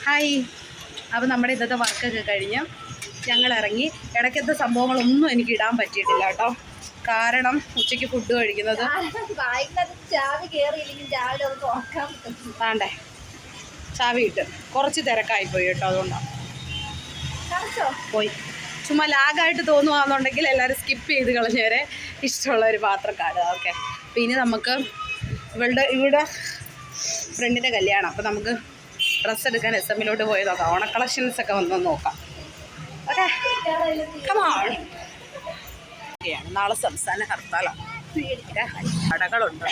Hi. അപ്പോൾ നമ്മുടെ ഇന്നത്തെ വർക്കൊക്കെ കഴിഞ്ഞ് ഞങ്ങൾ ഇറങ്ങി. ഇടയ്ക്കത്തെ സംഭവങ്ങളൊന്നും എനിക്ക് ഇടാൻ പറ്റിയിട്ടില്ല കേട്ടോ. കാരണം ഉച്ചയ്ക്ക് ഫുഡ് കഴിക്കുന്നത് വേണ്ടേ ചാവി ഇട്ട് കുറച്ച് തിരക്കായിപ്പോയി കേട്ടോ. അതുകൊണ്ടാണ് പോയി. ചുമ്മാ ലാഗായിട്ട് തോന്നുകയാണെന്നുണ്ടെങ്കിൽ എല്ലാവരും സ്കിപ്പ് ചെയ്ത് കളഞ്ഞേരെ ഇഷ്ടമുള്ളൊരു പാത്രം കാണുക. ഓക്കെ. അപ്പോൾ ഇനി നമുക്ക് ഇവിടെ ഫ്രണ്ടിൻ്റെ കല്യാണം. അപ്പോൾ നമുക്ക് ഡ്രസ്സ് എടുക്കാൻ SM-ലോട്ട് പോയി നോക്കാം. ഓണ കളക്ഷൻസൊക്കെ വന്ന് നോക്കാം. Okay, come on. നാളെ സംസ്ഥാന ഹർത്താലാണ്. കടകളുണ്ട്.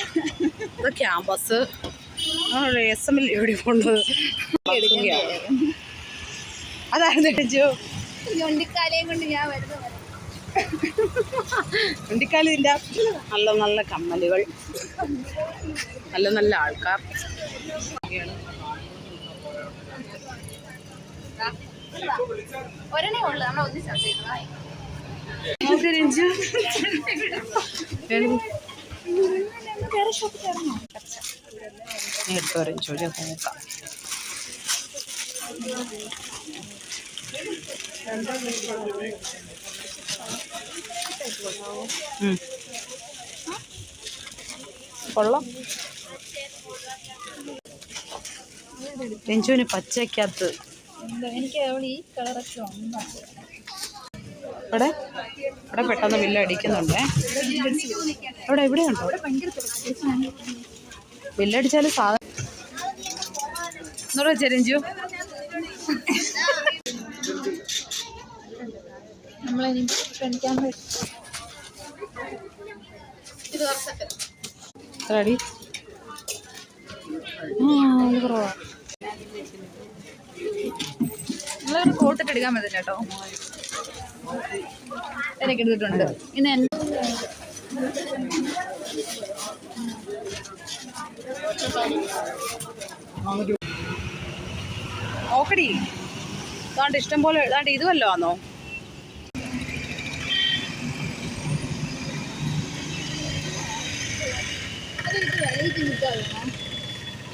ഇത് ക്യാമ്പസ്. SM-ൽ എവിടെ കൊണ്ടത് അതായിരുന്നു അടിച്ചു. ഞൊണ്ടിക്കാലയും കൊണ്ട് ഞാൻ വരുന്നത്. ഞൊണ്ടിക്കാലിൻ്റെ നല്ല നല്ല കമ്മലുകൾ, നല്ല നല്ല ആൾക്കാർ. ഒരെണ്ണേ ഉള്ളു, നമ്മൾ ഒന്നിച്ചു നോക്കാം. കൊള്ളാം. രഞ്ജുവിന് പച്ചക്കകത്ത് എനിക്ക് ഈ കളറൊക്കെ ഇവിടെ ഇവിടെ പെട്ടെന്ന് ബില്ല് അടിക്കുന്നുണ്ടേ. ഇവിടെ ഉണ്ടോ ബില്ലടിച്ചാൽ സാധനം എന്നോട് വെച്ചാ രഞ്ജു. നമ്മളി റെഡി. കുറവാ. നിങ്ങളൊരു കോട്ടിട്ട് എടുക്കാൻ പറ്റില്ല കേട്ടോ. എനിക്ക് എടുത്തിട്ടുണ്ട്. ഇന്ന് ഓക്കടി ഇതാണ്ട് ഇഷ്ടം പോലെ. ഇതാണ്ട് ഇത് വല്ലോ ആണോ?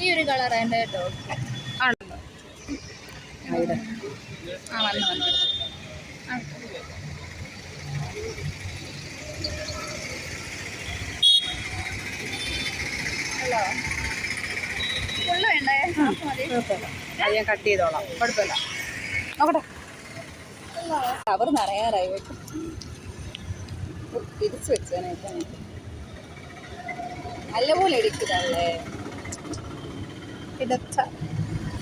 ഈ ഒരു കളർ ഉണ്ട് കേട്ടോ. ആണോ? വന്നു ഹലോ. ഫുള്ള് വേണ്ടേ? കുഴപ്പമില്ല, അത് ഞാൻ കട്ട് ചെയ്തോളാം. കുഴപ്പമില്ല. നോക്കട്ടെ. കവർ നിറയാറായി. തിരിച്ചു വെച്ചാനായിട്ട് നല്ലപോലെ എടുക്കുന്നല്ലേ.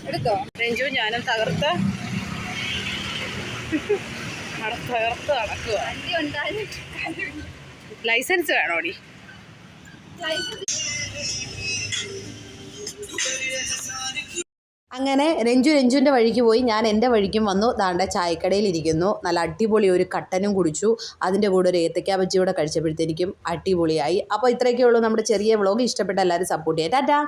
എടുത്തോ രഞ്ജു ഞാനും തകർത്ത് നടക്കുക. ലൈസൻസ് വേണോടി? അങ്ങനെ രഞ്ജുവിൻ്റെ വഴിക്ക് പോയി, ഞാൻ എൻ്റെ വഴിക്കും വന്നു. ദാണ്ട ചായക്കടയിലിരിക്കുന്നു. നല്ല അടിപൊളി ഒരു കട്ടനും കുടിച്ചു. അതിൻ്റെ കൂടെ ഒരു ഏത്തക്കാ ബജ്ജി കൂടെ കഴിച്ചപ്പോഴത്തേക്കും അടിപൊളിയായി. അപ്പോൾ ഇത്രയൊക്കെ ഉള്ളൂ നമ്മുടെ ചെറിയ വ്ളോഗ്. ഇഷ്ടപ്പെട്ട എല്ലാവരും സപ്പോർട്ട് ചെയ്യാം. ടാറ്റാ.